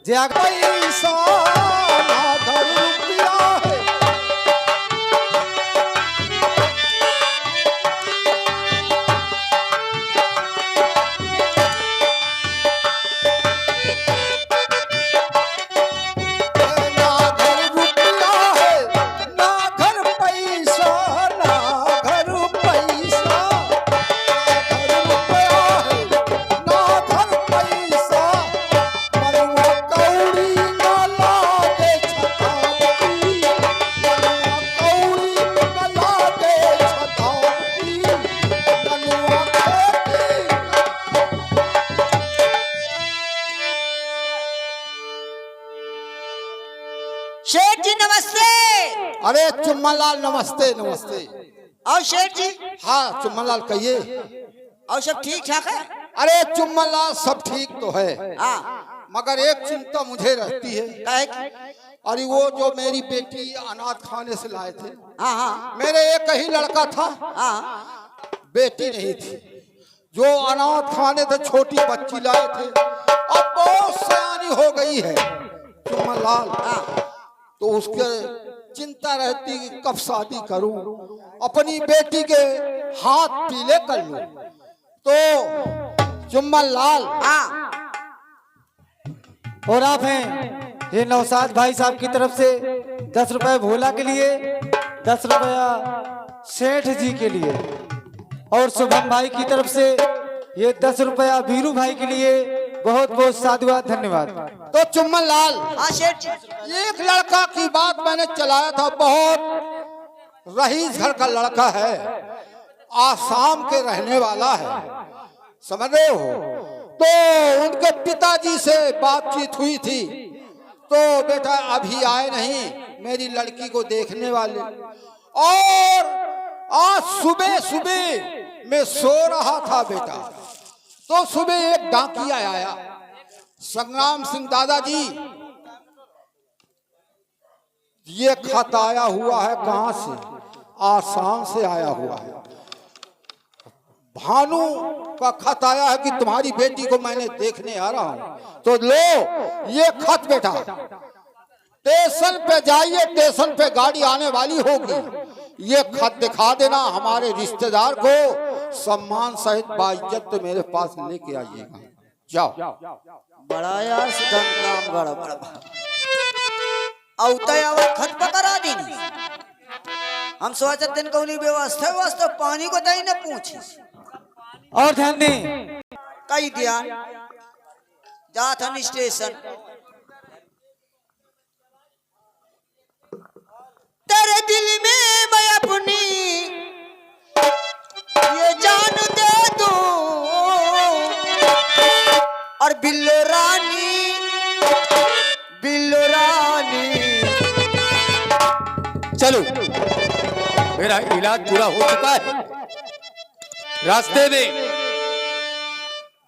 पैसा ना घर रुपया है। शेठ जी नमस्ते। अरे चुम्मालाल नमस्ते नमस्ते। और शेठ जी? हाँ चुम्मालाल कहिए। और सब ठीक ठाक है? अरे चुम्मालाल सब ठीक तो है, हाँ। मगर एक चिंता मुझे रहती है। अरे वो जो मेरी बेटी अनाथ खाने से लाए थे। हाँ हाँ। मेरे एक ही लड़का था। हाँ। बेटी नहीं थी। जो अनाथ खाने से छोटी बच्ची लाए थे, अब बहुत सयानी हो गई है चुम्मालाल। तो उसके चिंता रहती कि कब शादी करूं, अपनी बेटी के हाथ पीले कर लूं। तो चुम्मालाल। और आप हैं ये नौसाद भाई साहब की तरफ से 10 रुपए भोला के लिए, 10 रुपया सेठ जी के लिए, और शुभम भाई की तरफ से ये 10 रुपया वीरू भाई के लिए बहुत बहुत साधुवाद धन्यवाद। तो चुम्मालाल, हाँ शेठ जी। एक लड़का की बात मैंने चलाया था, बहुत रईस घर का लड़का है, आसाम के रहने वाला है, समझ रहे हो। तो उनके पिताजी से बातचीत हुई थी, तो बेटा अभी आए नहीं मेरी लड़की को देखने वाले। और आज सुबह सुबह मैं सो रहा था बेटा, तो सुबह एक डाकिया आया, संग्राम सिंह दादाजी ये खत आया हुआ है। कहां से? आसाम से आया हुआ है। भानु का खत आया है कि तुम्हारी बेटी को मैंने देखने आ रहा हूं। तो लो ये खत बेटा, स्टेशन पे जाइए, स्टेशन पे गाड़ी आने वाली होगी, ये खत दिखा देना हमारे रिश्तेदार को, सम्मान सहित बाइज्जत तो मेरे पास लेके आइएगा। जाओ। बड़ा यार सुधन काम गड़बड़। खत पकड़ा दी। हम सोचते दिन कौनी व्यवस्था पानी को तई न पूछी। और ध्यान दें, कई ध्यान जाथन स्टेशन। तेरे दिल में मैं अपनी ये जान दे दूं, और बिल्लो रानी, बिल्लो रानी। चलो, मेरा इलाज पूरा हो चुका है। रास्ते में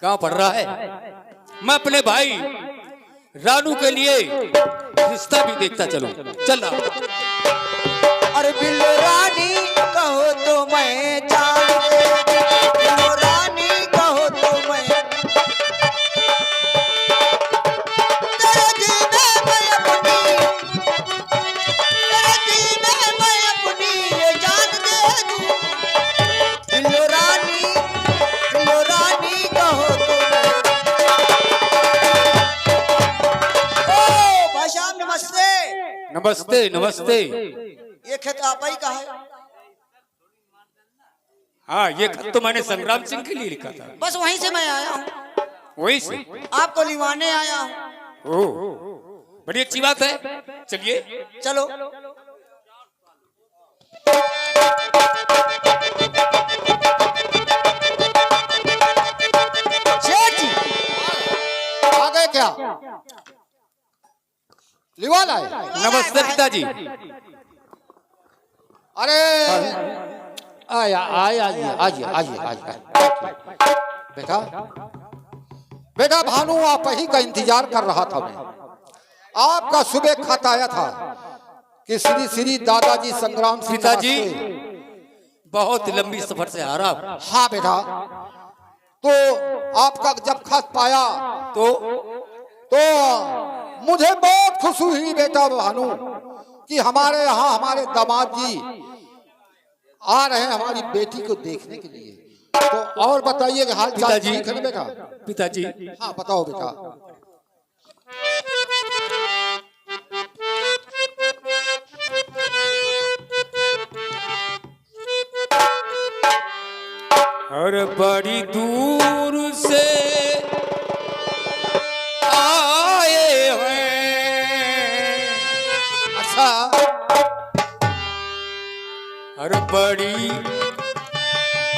कहां पड़ रहा है, मैं अपने भाई रानू के लिए रिश्ता भी देखता चलूं। चल रहा। अरे बिल्लो रानी कहो तो मैं जान दे दूं, बिल्लो रानी कहो तो मैं, तेरे दिल में मैं अपनी, तेरे दिल में मैं अपनी ये जान दे दूं, बिल्लो रानी कहो तो मैं। ओ भाई साहब नमस्ते। नमस्ते नमस्ते। ये खेत आप ही का है? हाँ, ये खत तो मैंने संग्राम सिंह के लिए लिखा था। बस वहीं से मैं आया हूँ, वहीं से आपको लिवाने आया हूँ। ओह, बड़ी अच्छी बात है। चलिए चलो। शेठ जी आ गए क्या? लिवाल आए? नमस्ते पिताजी। अरे आया आया आइए आइए आइए। बेटा बेटा भानु आप ही का इंतजार कर रहा था मैं। आपका सुबह खत आया था कि श्री श्री दादाजी संग्राम सिंह पिताजी बहुत लंबी सफर से आ रहा हूं। हाँ बेटा, तो आपका जब खत पाया तो तो मुझे बहुत खुशी हुई बेटा भानु कि हमारे यहाँ हमारे दामाद जी आ रहे हैं हमारी बेटी को देखने के लिए। तो और बताइए कि हाल चाल पिताजी। ठीक है ना बेटा? पिताजी, हाँ बताओ बेटा। हर बड़ी दूर से आए हैं। अच्छा, हर बड़ी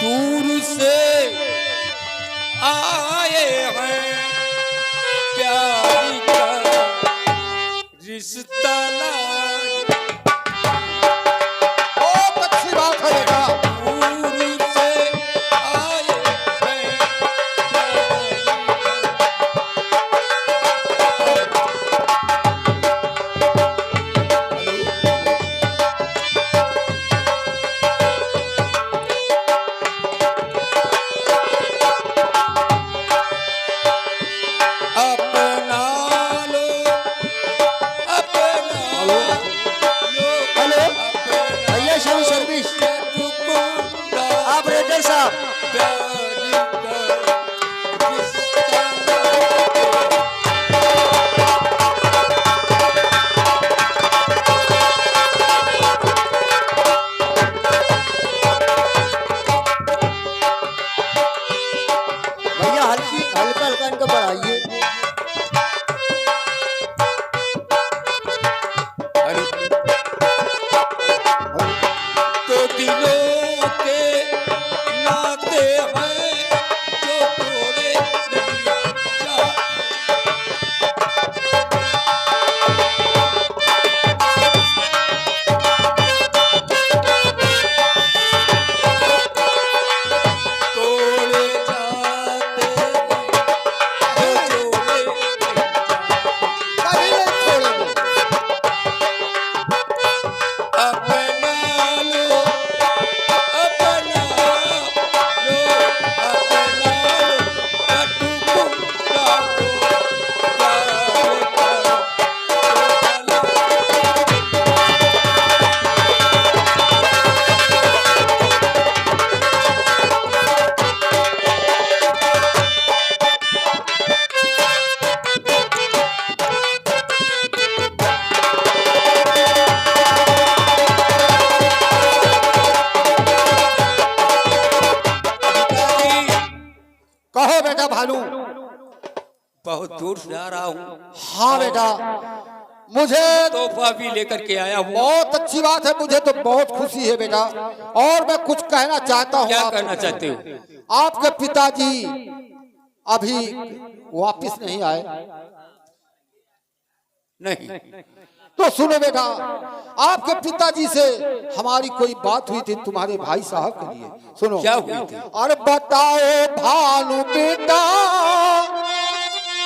दूर से आए हैं, प्यारी का रिश्ता लाए। बहुत अच्छी बात है बेटा। दूर से आए हैं, अपना लो, अपना लो, हेलो अपना भैया शाम सर्विस, टुकड़ा ऑपरेटर साहब। प्यारी का रिश्ता लाए। भैया हल्का हल्का इनको बढ़ाइए। अरे, तो दिलों के नाते हैं जो तोड़े नहीं जा। तोड़े जाते हैं जो जोड़े नहीं जा। कभी नहीं छोड़ेंगे। अपना लो, अपना लो, अपना लो, टुकड़ा दो, प्यार का तोड़ा। कहो बेटा भानु। बहुत दूर से आ रहा हूँ, हाँ बेटा, मुझे तोहफा भी लेकर के आया हूँ। बहुत अच्छी बात है, मुझे तो बहुत खुशी है बेटा। और मैं कुछ कहना चाहता हूँ। क्या आपको। कहना चाहते हो? आपके पिताजी अभी वापस नहीं आए। नहीं, तो सुनो बेटा, आपके पिताजी से हमारी कोई बात हुई थी तुम्हारे भाई साहब के लिए। सुनो क्या हुई थी? अरे बताओ भानु बेटा,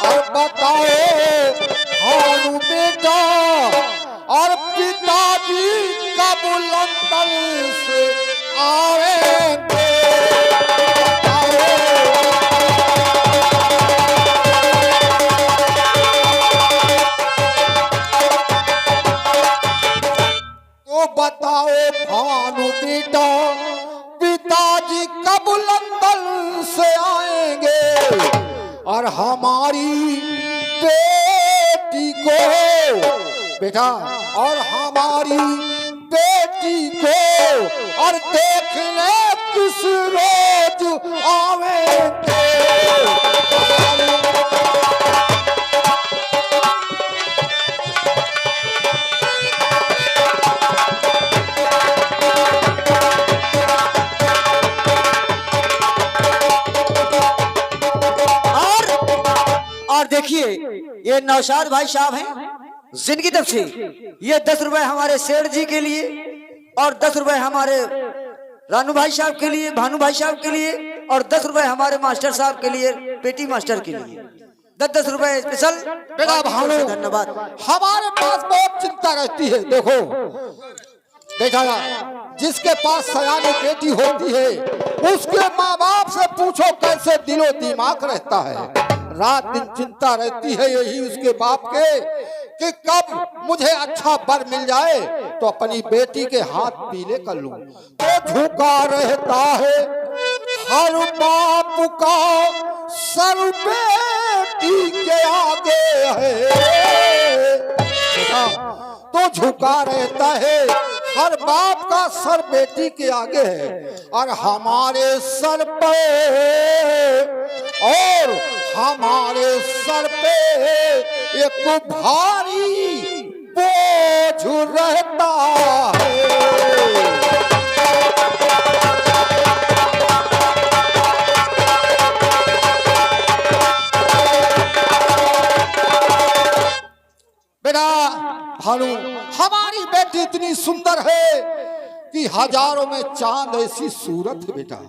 अरे बताओ भानु बेटा, और पिताजी कब लंदन से आएंगे? तो बताओ भानु बेटा, पिताजी कब लंदन से आएंगे और हमारी बेटी को बेटा, और हमारी बेटी को और देखने किस रोज आवेंगे? और देखिए ये नौशाद भाई साहब हैं जिनकी तरफ से ये 10 रुपए हमारे सेठ जी के लिए और 10 रुपए हमारे रानू भाई साहब के लिए, भानु भाई साहब के लिए और 10 रुपए हमारे मास्टर साहब के लिए, पेटी मास्टर के लिए 10-10 रुपए स्पेशल। बेटा भानु, धन्यवाद। हमारे पास बहुत चिंता रहती है। देखो बेटा, जिसके पास सयानी बेटी होती है उसके माँ बाप से पूछो कैसे दिलो दिमाग रहता है। रात दिन चिंता रहती है यही उसके बाप के कि कब मुझे अच्छा वर मिल जाए तो अपनी बेटी के हाथ पीले कर लूं। तो झुका रहता है हर बाप का सर बेटी के आगे है। तो झुका रहता है हर बाप का सर बेटी के आगे है और हमारे सर पे एक भारी बोझ रहता है। बेटा भानु, हमारी बेटी इतनी सुंदर है कि हजारों में चांद ऐसी सूरत है। बेटा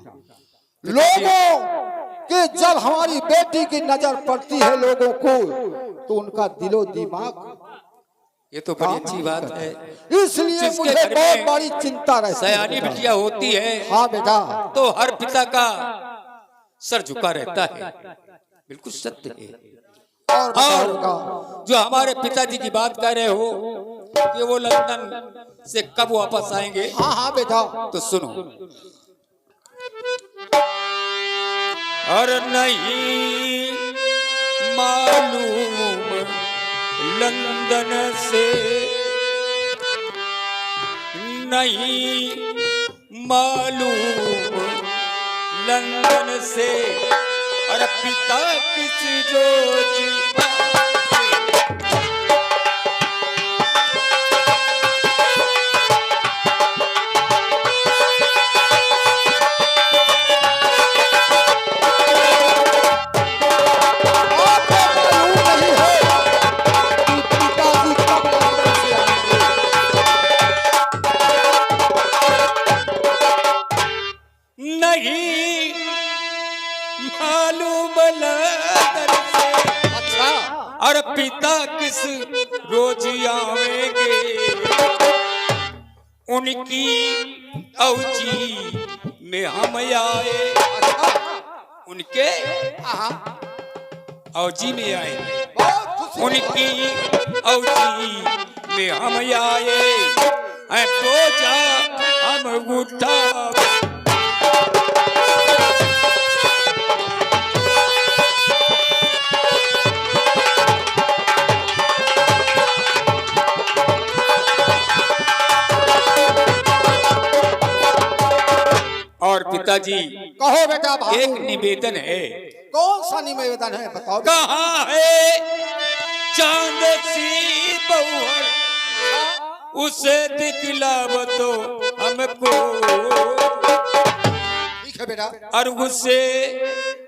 लोगों के जब हमारी बेटी की नजर पड़ती है लोगों को तो उनका दिलो दिमाग, ये तो बड़ी अच्छी बात है। इसलिए जिसके मुझे घर बहुत में बड़ी चिंता रहती सयानी है। बिटिया होती है हाँ बेटा, तो हर पिता का सर झुका रहता है। बिल्कुल सत्य है। और और बेटा, जो हमारे पिताजी की बात कर रहे हो कि वो लंदन से कब वापस आएंगे, हाँ हाँ बेटा, तो सुनो। और नहीं मालूम लंदन से, नहीं मालूम लंदन से, और पिता किस रोज आपको मालूम नहीं है कि पिताजी कब लंदन से आएंगे। नहीं मालूम लंदन से, अच्छा, और पिता किस रोज आवेंगे। उनकी औजी में हम आए, उनके हाँ, औजी में आए, बहुत खुशी हुई। उनकी औजी में हम आए, बोझा हम उठा। और पिताजी, कहो बेटा भानु, एक निवेदन है। कौन सा निवेदन है बताओ। कहाँ है चांद सी बहुर, उसे दिखलाव तो हमको, ठीक है बेटा, और उसे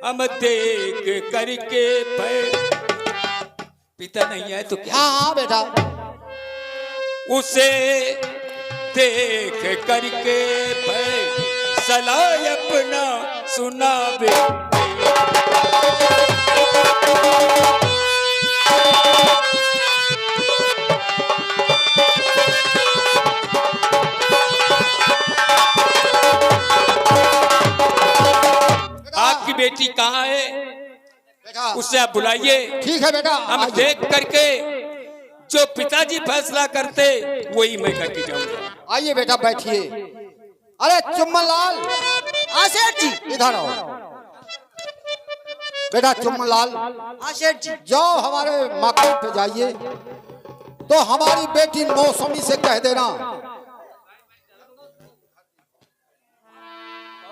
हम देख करके पिता नहीं है तो क्या, हाँ हाँ बेटा, उसे देख करके सलाह अपना सुनावे। आपकी बेटी कहाँ है, बेटा उससे आप बुलाइए। ठीक है बेटा, हम आइए। देख करके जो पिताजी फैसला करते वही मैं करके जाऊंगा। आइए बेटा बैठिए। अरे चुम्मन लाल, सेठ जी, इधर आओ बेटा। चुम्मन लाल, सेठ जी, जाओ हमारे मकान पे जाइए तो हमारी बेटी मौसमी से कह देना,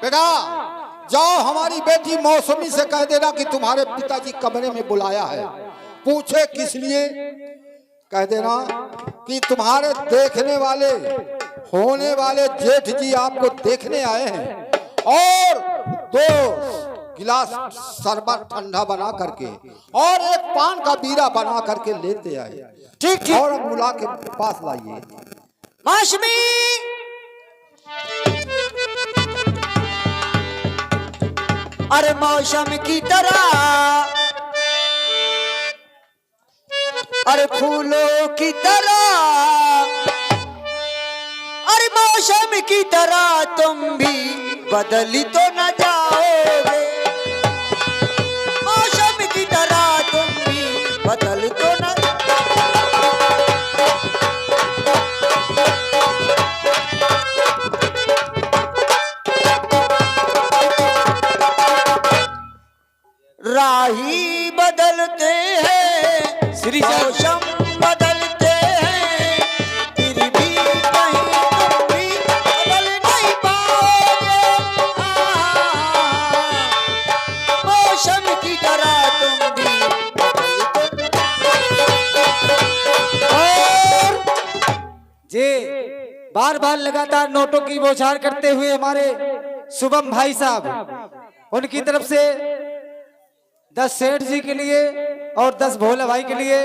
बेटा जाओ हमारी बेटी मौसमी से कह देना कि तुम्हारे पिताजी कमरे में बुलाया है। पूछे किस लिए, कह देना कि तुम्हारे देखने वाले होने वाले जेठ जी आपको देखने आए हैं और 2 गिलास शरबत ठंडा बना करके और एक पान का बीरा बना करके लेते आए। ठीक ठीक। और बुला के पास लाइए। मौसमी, अरे मौसम की तरह, अरे फूलों की तरह, अरे मौसम की तरह तुम भी बदली तो न जाओगे। मौसम की तरह नहीं बदलते हैं, श्री चंद। मौसम बदलते हैं, फिर भी कहीं तुम भी बदल नहीं पाओगे। मौसम की तरह तुम भी और जे बार बार लगातार नोटों की बौछार करते हुए हमारे शुभम भाई साहब, उनकी तरफ से 10 सेठ जी के लिए और 10 भोला भाई के लिए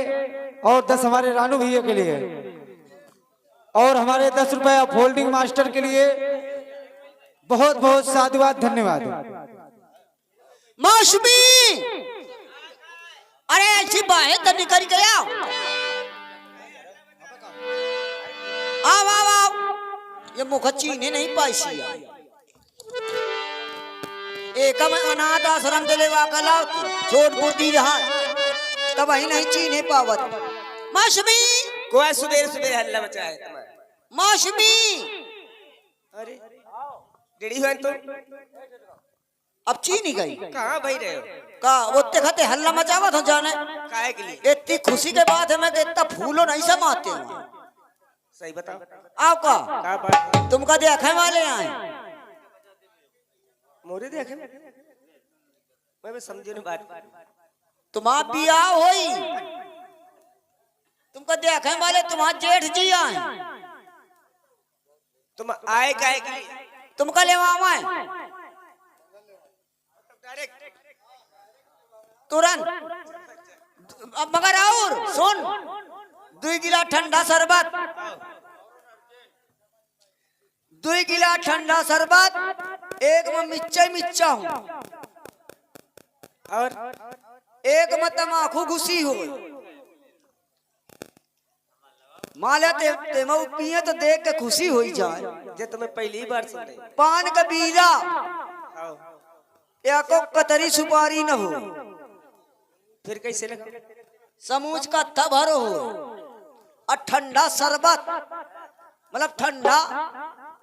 और 10 हमारे रानू भैया के लिए और हमारे 10 रुपया फोल्डिंग मास्टर के लिए बहुत बहुत साधुवाद, धन्यवाद। मौसमी, अरे ऐसी बाहें तो निकल गया। आओ आओ आओ, ये मुखची ने नहीं पाइसी एक में अनाथ आश्रम से लेवा कला छोट बुद्धि रहा तब वही नहीं चीने पावत। मौसमी, कोई सुबह सुबह हल्ला मचा है तुम्हारा। मौसमी, अरे डेढ़ी हुआ तुम अब चीनी गई कहाँ भाई रहे हो? का वो खाते हल्ला मचावत हो जाने काहे के लिए? इतनी खुशी के बात है मैं कि इतना फूलो नहीं समाते हैं। सही बताओ आओ का बात है? तुमका देखे वाले आए मोरे देखे मैं भी समझे नहीं बात। तुम्हारा बियाह होई, तुमको देखे वाले तुम्हारे जेठ जी आए, तुम आए काहे के लिए? तुमका ले आए तुरंत। अब मगर और सुन, 2 गिलास ठंडा शरबत, 2 गिलास ठंडा शरबत, एक में मिच्चा हूँ और एक में तमाकू घुसी हो। माला ते मऊ पिए तो देख के खुशी हो जाए। जे तुम्हें पहली बार सुन रहे पान का बीड़ा आओ या को कतरी सुपारी न हो, फिर कैसे लगा? समूच का भरो हो और ठंडा शरबत, मतलब ठंडा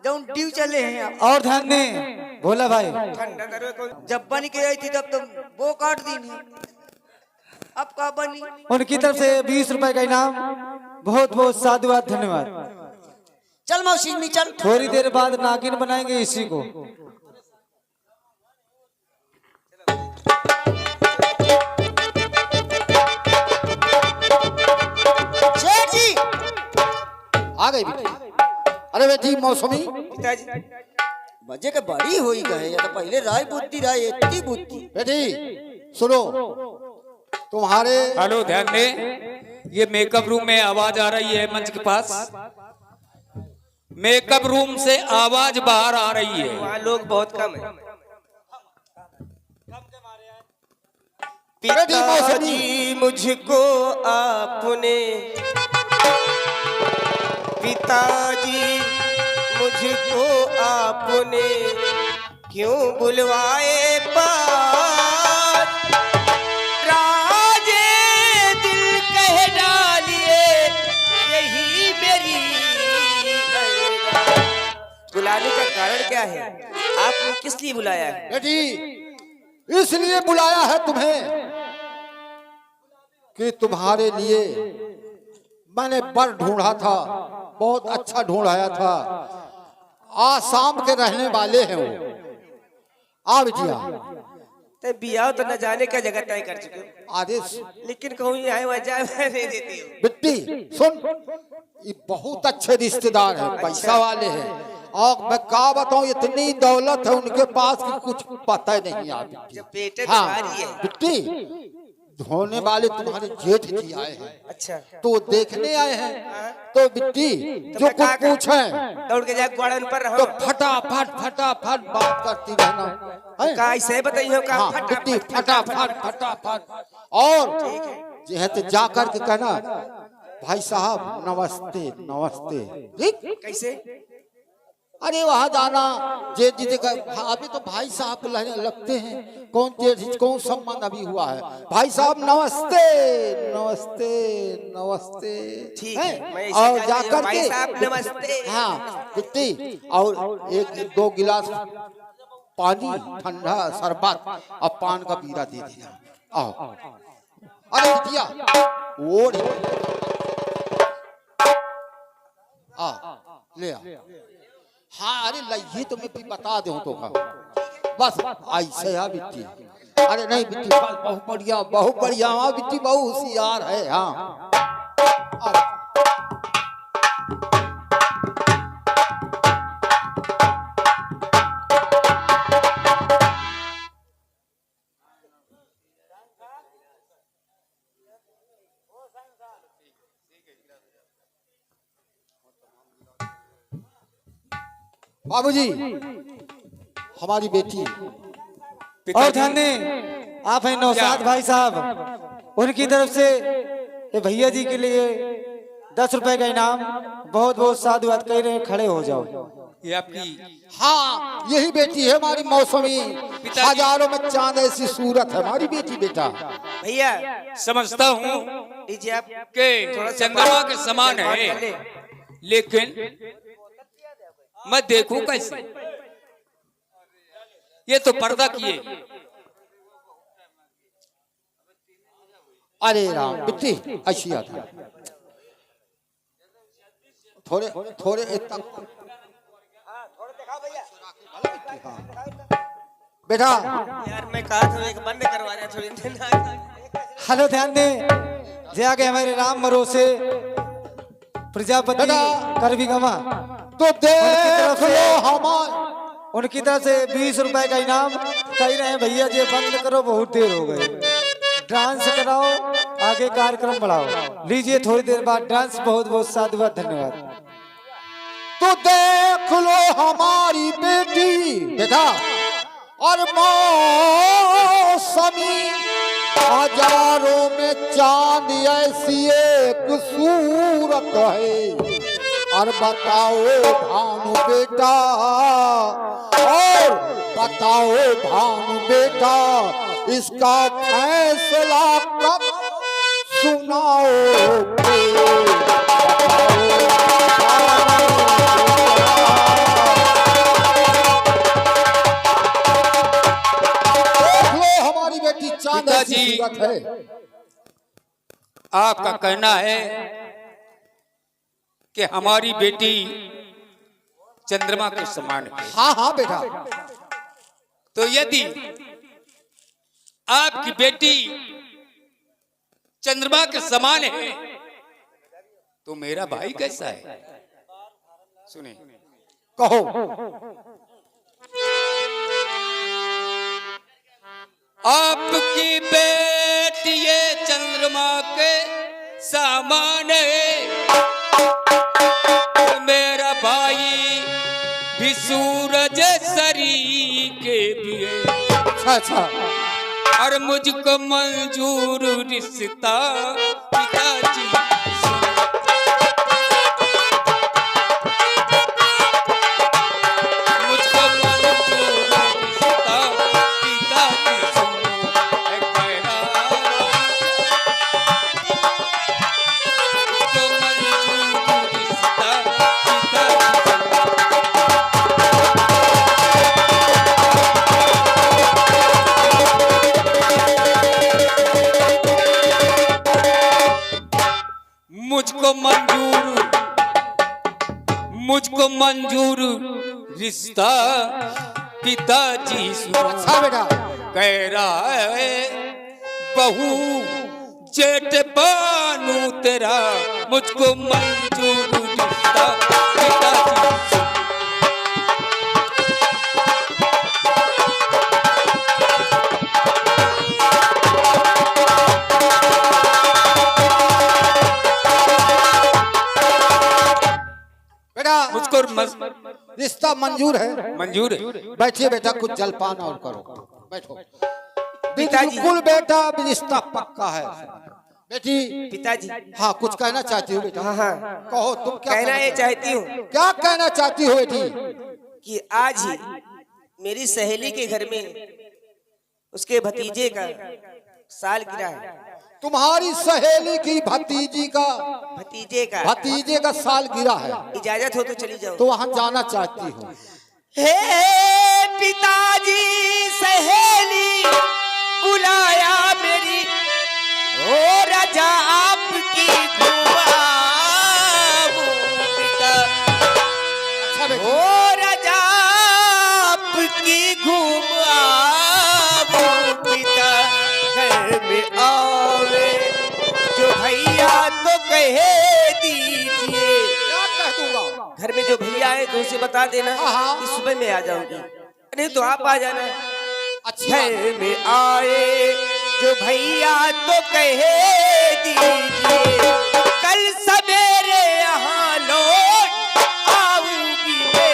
जो ड्यू चले हैं। और ध्यान दें भोला भाई, ठंडा करो कौन? जब बन के आई थी तब तुम वो काट दी नहीं, अब का बनी। उनकी तरफ से 20 रुपए का इनाम, बहुत बहुत साधुवाद, धन्यवाद। चल मौसी में चल। थोड़ी देर बाद नागिन बनाएंगे इसी को। शेठ जी आ गई बेटी। अरे बेटी मौसमी, पिताजी बजे के बड़ी हुई गए, या तो पहले राय बुद्धि राय इतनी बुद्धि। बेटी सुनो, तुम्हारे हेलो, ध्यान दे, ये मेकअप रूम में आवाज आ रही है मंच के पास। मेकअप रूम से आवाज बाहर आ रही है। वहाँ लोग बहुत कम है। बेटी मौसमी, पिताजी मुझको आपने, पिताजी मुझको आपने क्यों बुलवाए पास? राजे दिल कह डालिए यही मेरी अरदास। बुलाने का कारण क्या है? आपने किस लिए बुलाया है? बेटी इसलिए बुलाया है तुम्हें कि तुम्हारे लिए मैंने बर ढूंढा था, बहुत अच्छा ढूंढाया था। आसाम के रहने वाले हैं वो। आ बिटिया, तो बियाह तो न जाने का जगह तय कर चुके हो, आदेश। लेकिन कहूँ यहाँ वजह नहीं देती हो। बिट्टी सुन, ये बहुत अच्छे रिश्तेदार हैं, पैसा वाले हैं, और मैं क्या बताऊं, इतनी दौलत है उनके पास कि कुछ पता नहीं। आप जब पेटे हाँ तुम्हारी है। बिट्टी, धोने वाले तुम्हारे जेठ जी आए हैं, अच्छा तो देखने आए हैं। तो बिट्टी तो जो मैं कुछ क्या करूं? पूछे दौड़ के जाके ग्वाड़न पर रहो। तो फटाफट फटाफट बात करती रहना है। का ऐसे बताइए का हाँ बिट्टी, फटाफट फटाफट। और जो है तो जा कर के कहना, भाई साहब नमस्ते नमस्ते। ठीक, कैसे? अरे वहां जाना, जेठ जी देखा, अभी तो भाई साहब को लगते हैं, कौन जेठ जी, कौन संबंध अभी हुआ है। भाई साहब नमस्ते नमस्ते नमस्ते। ठीक है, मैं हैं? ऐसे और जाके जाकर भाई के साहब नमस्ते। हाँ बिट्टी, और 1-2 गिलास पानी ठंडा शरबत और पान का बीड़ा दे देना। आओ। अरे बिटिया ओढ़ आ ले आ। हाँ अरे लइये तो मैं भी बता दूं तो का बस ऐसे है बिट्टी। अरे नहीं बिट्टी बहुत बढ़िया हाँ बिट्टी बहुत होशियार है। हाँ अरे बाबूजी हमारी बेटी और ध्यान दें, आप हैं नौशाद भाई साहब, उनकी तरफ से ये भैया जी के लिए 10 रुपए का इनाम। बहुत बहुत साधुवाद कह रहे हैं, खड़े हो जाओ। ये आपकी हाँ यही बेटी है हमारी मौसमी, हजारों में चांद ऐसी सूरत है हमारी बेटी। बेटा भैया समझता हूँ लीजिए आप कि थोड़ा सा चंद्रमा के समान बात कर ले। है, लेकिन मैं देखूं कैसे? ये तो पर्दा किए। अरे राम बिट्टी अच्छी आता थोड़े थोड़े इतना बेटा। यार मैं कहा था एक बंद करवा दिया थोड़ी देर। हेलो ध्यान दें, जे आगे हमारे राम भरोसे प्रजापति बेटा। कर भी गवा, तो देख लो हमार उनकी तरफ से 20 रुपए का इनाम। कह रहे हैं भैया जी बंद करो, बहुत देर हो गई, डांस कराओ, आगे कार्यक्रम बढ़ाओ। लीजिए थोड़ी देर बाद डांस। बहुत बहुत साधुवाद, धन्यवाद। तो देख लो हमारी बेटी बेटा और मौसमी, हजारों में चांद ऐसी एक सूरत है। और बताओ भानु बेटा, और बताओ भानु बेटा, इसका फैसला कब सुनाओगे? हमारी बेटी चांद ऐसी पिताजी। सूरत है। आपका कहना है कि हमारी बेटी चंद्रमा के समान है। हाँ हाँ बेटा। तो यदि आपकी बेटी चंद्रमा के समान है तो मेरा भाई कैसा है? सुने कहो। आपकी बेटी ये चंद्रमा के समान है, तो मेरा भाई भी सूरज सरी के भी है। अच्छा और मुझको मंजूर रिश्ता पिताजी। मुझको मंजूर रिश्ता पिताजी सुनो है कहना। मुझको मंजूर रिश्ता पिताजी मुझको मंजूर रिश्ता पिताजी सुनो। अच्छा बेटा। कह रहा है बहू जेठ बानू तेरा, मुझको मंजूर रिश्ता पिताजी सुनो। बेटा मुझको रिश्ता मंजूर है। मंजूर है। बैठिए बेटा, कुछ जलपान और करो। बैठो। पिताजी। बिल्कुल बेटा रिश्ता पक्का है। बेटी पिताजी हाँ कुछ कहना चाहती हो बेटा? हाँ हाँ कहो तुम क्या कहना ये चाहती चाहती हूँ हो? क्या कहना चाहती हो बेटी? कि आज ही मेरी सहेली के घर में उसके भतीजे का सालगिरह है। तुम्हारी सहेली की भतीजी का भतीजे का सालगिरह है, इजाजत हो तो चली जाओ। तो वहाँ जाना चाहती हो? हे पिताजी सहेली बुलाया मेरी राजा आपकी घुमाऊं पिता, ओ राजा आपकी घुमाऊं पिता, घर में आवे जो भैया तो कहे दीजिए। क्या कह दूंगा? घर में जो भैया है तो उसे बता देना हाँ। कि सुबह में आ जाऊंगी, नहीं तो आप आ जाना। अच्छी बात घर है। में आए जो भैया तो कहे दीजिए, कल सवेरे यहाँ लौट आऊंगी मैं।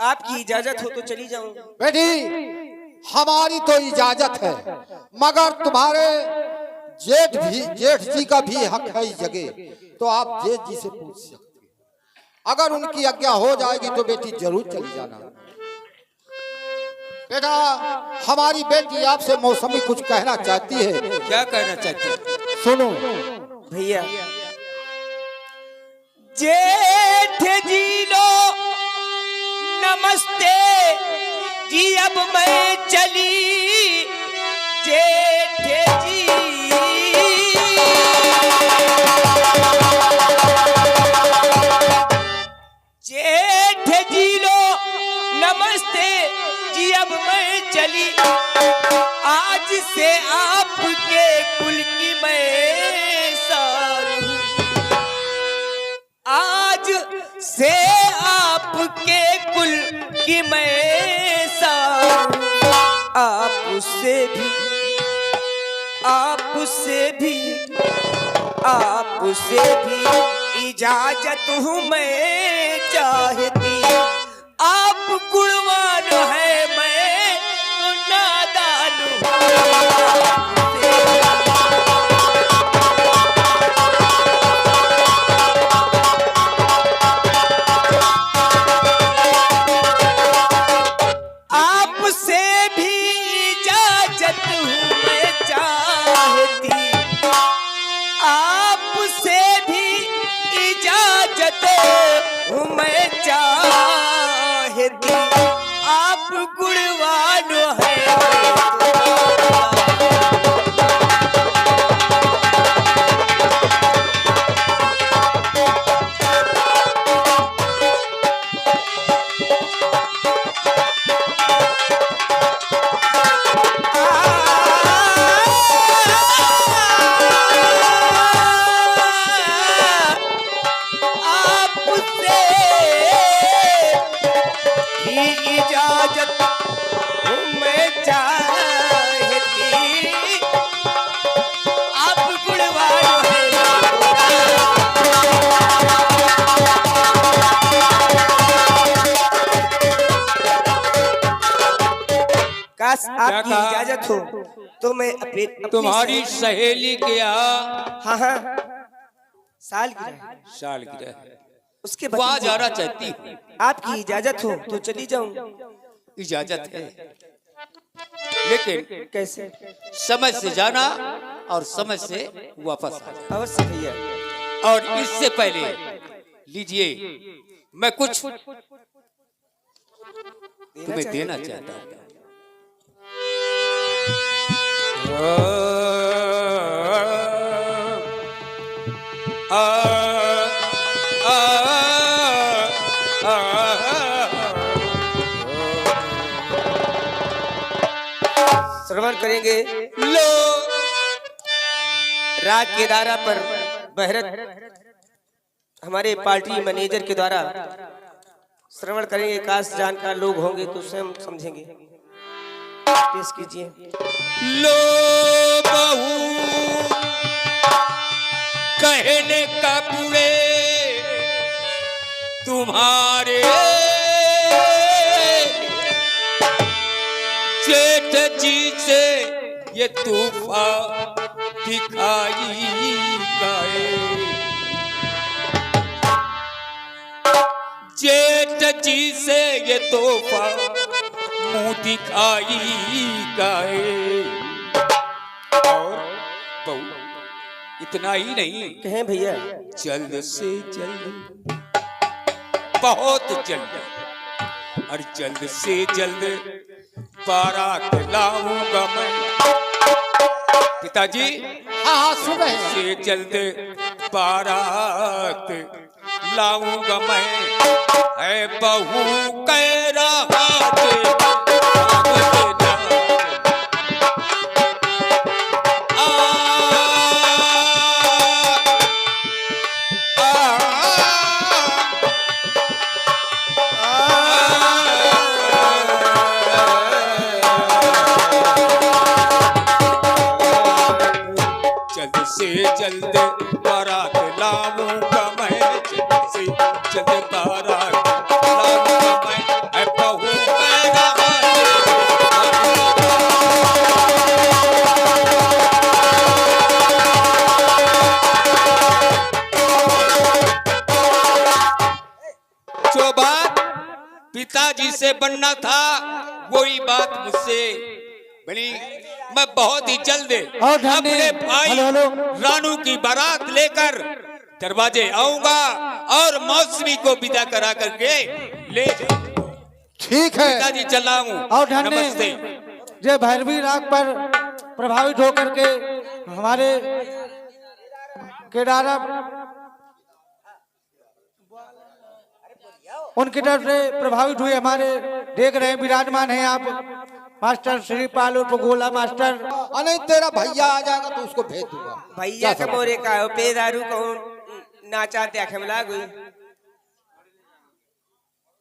आपकी इजाजत हो तो चली जाऊं। बेटी, हमारी तो इजाजत है, मगर तुम्हारे जेठ जी का भी हक है इस जगह, तो आप जेठ जी से पूछ सकते हैं। अगर उनकी आज्ञा हो जाएगी तो बेटी जरूर चली जाना। बेटा, हमारी बेटी आपसे मौसमी कुछ कहना चाहती है। क्या कहना चाहती है? सुनो। भैया, जेठ जी लो नमस्ते जी, अब मैं चली जेठ जी। जेठ जी लो नमस्ते जी, अब मैं चली, आज से आपके कुल की मैं सारू, आज से आपके कुल की मैं सारू, आपसे भी इजाजत हूँ मैं चाहती, आप गुणवान है मैं तो नादान हूँ। आपसे भी इजाजत हूँ मैं चाहती, आपसे भी इजाजत हूँ मैं चाहती, आप गुणवान है आपसे भी इजाजत हूँ मैं चाहती, आप गुणवान है। काश आपकी कहा? इजाजत हो तो मैं अपनी तुम्हारी सहेली के यहाँ हाँ हाँ सालगिरह है। सालगिरह उसके वहाँ भतीजे- जाना चाहती हूँ। आपकी इजाजत हो तो चली जाऊं। इजाजत है, लेकिन कैसे? समय से जाना और समय से वापस आना। अवश्य भैया। और इससे पहले लीजिए, मैं कुछ तुम्हें देना चाहता हूँ। श्रवण करेंगे। लो राग के दारा पर बहरत हमारे पार्टी मैनेजर के द्वारा श्रवण करेंगे। काश जानकार लोग होंगे तो स्वयं समझेंगे। पेश कीजिए। लो बहू कहने का बुरे तुम्हारे जेठ जी से ये तूफान दिखाई गए। जेठ जी से ये तोहफा मुंह दिखाई गए। और बहू इतना ही नहीं, कहें भैया, जल्द से जल्द, बहुत जल्द, और जल्द से जल्द बारात लाऊंगा मैं। पिताजी, हाँ हाँ सुन रहे हैं। से जल्द बारात लाऊंगा मैं, है बहू कह रहा थे जल्द से जल्द बारात लाऊंगा मैं, जल्द से जल्द बारात लाऊंगा मैं, है बहू कह रहा जो बात पिताजी से बनना था वही बात मुझसे बनी। मैं बहुत ही जल्द और धन्य- अपने भाई हेलो, हेलो। रानू की बारात लेकर दरवाजे आऊंगा और मौसमी को विदा करा करके ले जाऊंगा। ठीक है। पिताजी चला हूँ। और धन्य नमस्ते। ये भैरवी राग पर प्रभावित होकर के हमारे केदारा उनकी तरफ से प्रभावित हुए हमारे देख रहे हैं, विराजमान हैं आप मास्टर श्रीपाल उर्फ गोला मास्टर। और नहीं तेरा भैया आ जाएगा तो उसको भेज दूंगा। भैया क्या का मोरे का हो, पेदारू को नाचा त्या खेमला गई।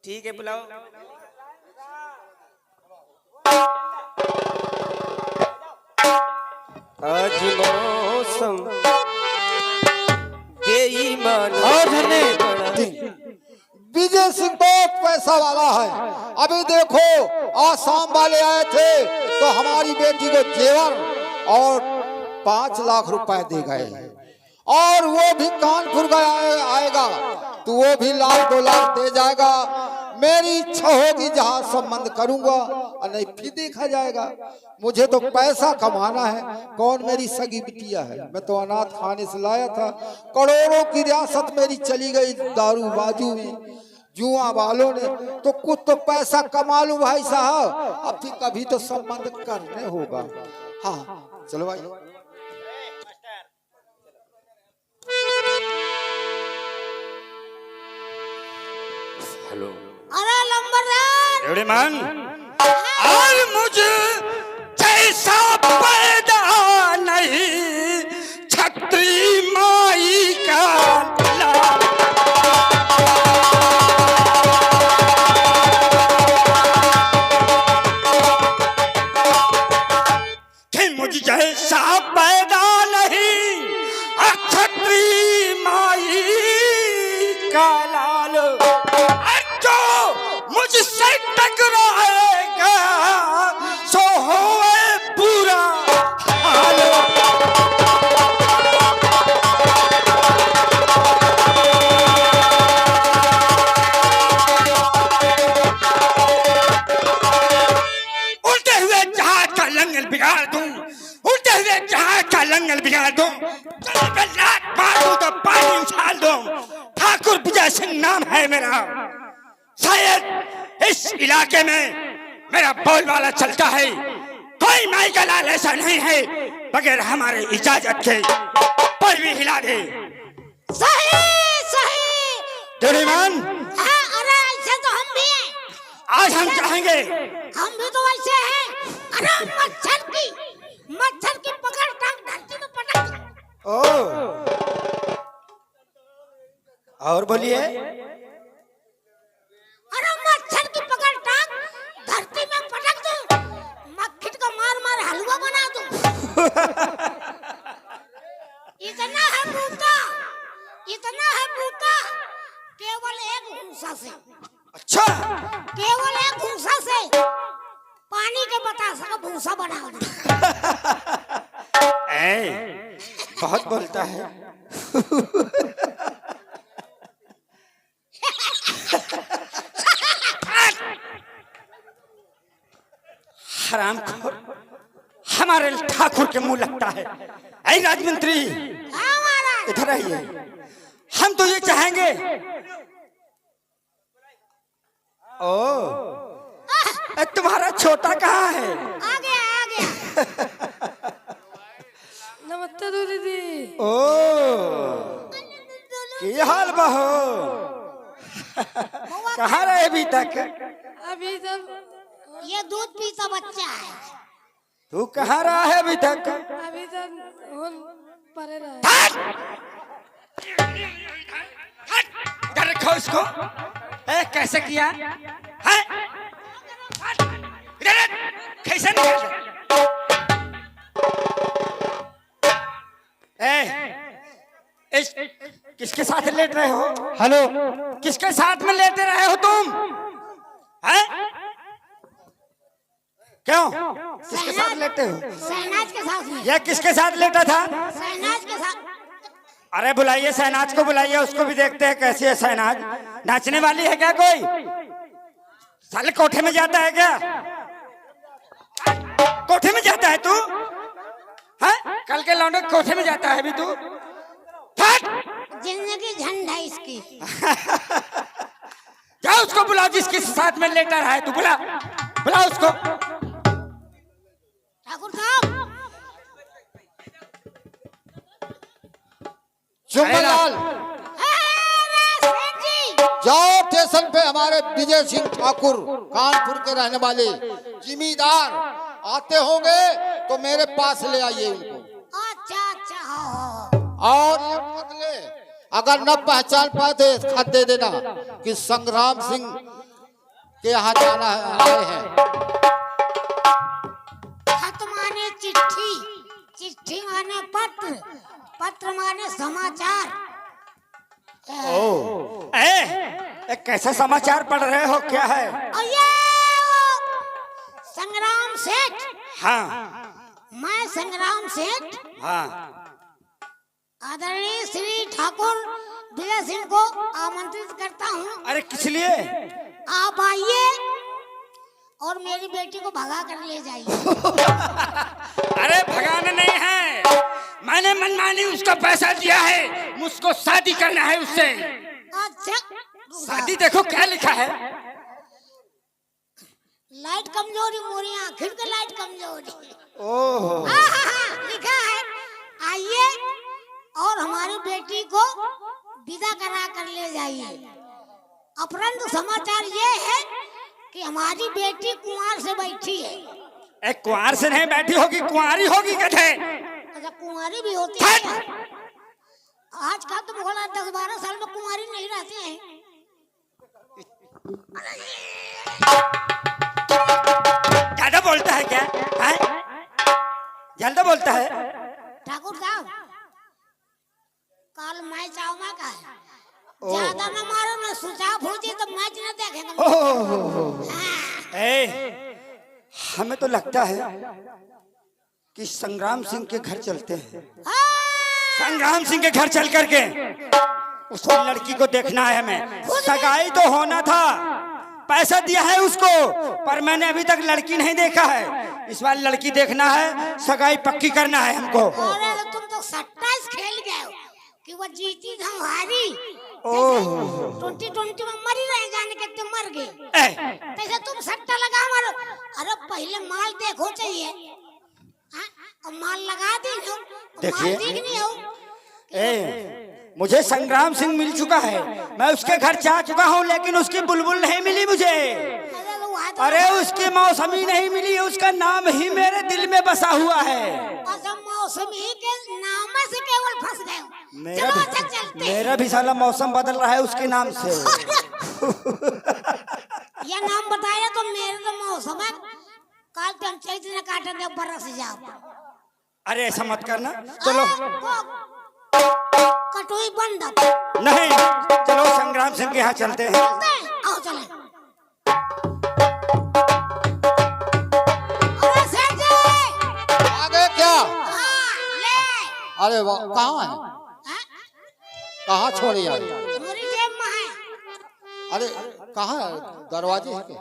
ठीक है, बुलाओ। आज मौसम बेईमान और धन्य विजय सिंह बहुत पैसा वाला है। अभी देखो आसाम वाले आए थे तो हमारी बेटी को जेवर और 5 लाख रुपए दे गए, और वो भी कानपुर गया आएगा तो वो भी 1-2 लाख दे जाएगा। मेरी इच्छा होगी जहाँ संबंध करूंगा और नहीं फिर देखा जाएगा। मुझे तो पैसा कमाना है। कौन मेरी सगी बिटिया है? मैं तो अनाथ खाने से लाया था। करोड़ों की रियासत मेरी चली गई दारू बाजू में, जुआ वालों ने। तो कुछ तो पैसा कमा लूं भाई साहब, अब फिर कभी तो संबंध करने होगा। हाँ चलो भाई। हेलो अरे नंबरदार मान, और मुझे जैसा पैदा नहीं छत्री माई का कि मुझ जैसा पैदा नहीं छत्री माई का लाल, जो मुझसे टकराएगा सो होए पूरा हाल। उल्टे हुए जहाज का लंगल बिगाड़ दूं, उल्टे हुए जहाज का लंगल बिगाड़ दूं, गले पे लात मार दूं तो पानी उछाल दूं। ठाकुर विजय सिंह नाम है मेरा। शायद इस इलाके में मेरा बोलबाला चलता है। कोई माई का लाल ऐसा नहीं है बगैर हमारे इजाजत के पर भी हिला दे। सही सही। मान, हाँ, अरे ऐसे तो हम भी हैं। आज हम चाहेंगे हम भी तो ऐसे हैं। अरे मच्छर की पकड़ टांग धरती में पटक दो। और बोलिए। अरे मच्छर की पकड़ टांग धरती में पटक दो, मक्खी का मार मार हलवा बना दो। इतना है भूता, इतना है भूता, केवल एक घूंसा से। अच्छा, केवल एक घूंसा से पानी के बतासा का भूसा बना दो। बहुत बोलता है। हरामखोर, हमारे ठाकुर के मुंह लगता है। ऐ राजमंत्री, हाँ इधर आइए। हम तो ये चाहेंगे। ओ तुम्हारा छोटा कहाँ है? आ गया नमस्ते दीदी। ओ की हाल बहो? कहाँ रहे अभी तक? अभी तक ये दूध पीता बच्चा है। तू कहाँ रहा है अभी तक? अभी तक होल परे रहा। इधर रखो इसको। कैसे किया है? इधर कैसे निकाल? किसके साथ लेट रहे हो? हेलो, किसके साथ में लेटे रहे हो तुम? हैं? क्यों? किसके साथ लेटे हो? शहनाज के साथ में। यह किसके साथ लेटा था? शहनाज के साथ। अरे बुलाइए शहनाज को, बुलाइए उसको भी देखते हैं कैसी है शहनाज। नाचने वाली है क्या कोई? साले कोठे में जाता है क्या? कोठे में जाता है तू? हैं? कल के लौंडे कोठे में जाता है अभी तू? जिंदगी झंड है इसकी। जाओ उसको बुलाओ जिसके साथ में लेटा रहा है तू। बुला बुलाओ उसको। ठाकुर साहब चुम्बलाल, जाओ स्टेशन पे हमारे विजय सिंह ठाकुर कानपुर के रहने वाले जिम्मेदार आते होंगे तो मेरे पास ले आइए उनको। अच्छा अच्छा हो। और ये बदले अगर न पहचान पाए तो इस खत दे देना कि संग्राम सिंह के यहाँ जाना है, आए हैं। खत माने चिट्ठी, चिट्ठी माने पत्र, पत्र माने समाचार। कैसा समाचार पढ़ रहे हो? क्या है? और ये संग्राम सेठ। हाँ मैं संग्राम सेठ हाँ। आदरणीय श्री ठाकुर विजय सिंह को आमंत्रित करता हूँ। अरे किस लिए? आप आइए और मेरी बेटी को भगा कर ले जाइए। अरे भगाना नहीं है, मैंने मनमानी उसका पैसा दिया है, मुझको शादी करना है उससे। अच्छा शादी देखो क्या लिखा है? लाइट कमजोरी मोरी आखिर के लाइट कमजोरी। ओह लिखा है आइए और हमारी बेटी को विदा करा कर ले जाइए। अपरंत समाचार ये है कि हमारी बेटी कुंवार से बैठी है। एक कुंवार से नहीं बैठी होगी, कुंवारी होगी कथे। अच्छा कुंवारी भी होती है क्या? आज का तो बोला 10-12 साल में कुंवारी नहीं रहते हैं। ज्यादा बोलता है क्या? ज्यादा बोलता है? ठाकुर साहब कल मैच आऊंगा का है। ज्यादा न मारो न सुचाप हो जाए तो मैच न देखेंगे। हमें तो लगता है कि संग्राम सिंह के घर चलते हैं। संग्राम सिंह के घर चल करके उस लड़की को देखना है हमें। सगाई तो होना था, पैसा दिया है उसको, पर मैंने अभी तक लड़की नहीं देखा है। इस बार लड़की देखना है, सगाई पक्की करना है हमको। अरे तुम तो 27 खेल गए हो कि वो जीती हम हारी। 2020 में मरी रहे जाने के तुम मर गए। तैसे तुम सट्टा लगा मारो। अरे पहले माल देखो चाहिए। और माल लगा दी हो, देखिए। माल दिखनी हो। मुझे संग्राम सिंह मिल चुका है, मैं उसके घर जा चुका हूँ, लेकिन उसकी बुलबुल नहीं मिली मुझे। अरे उसकी मौसमी नहीं मिली, उसका नाम ही मेरे दिल में बसा हुआ है। मौसमी के नाम से केवल फंस गए हो। मेरा चलो भी, अच्छा चलते। मेरा भी साला मौसम बदल रहा है उसके नाम से। ये नाम बताया तो मेरे तो मौसम है। कल तुम चैत्र ने काटे दे बरस जाओ। अरे ऐसा मत करना, चलो। कटोई बंद। नहीं, चलो संग्राम सिंह के यहाँ चलते हैं। आओ चलें। अरे सर जी, आगे क्या? ले। अरे वाह, कहाँ है? हाँ? कहाँ छोड़े यार? मेरी जेब में है। अरे कहाँ है? दरवाजे है क्या?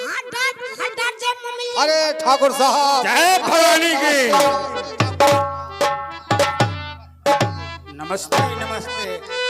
हट जेब में मिल। अरे ठाकुर साहब, जय भवानी की। नमस्ते नमस्ते।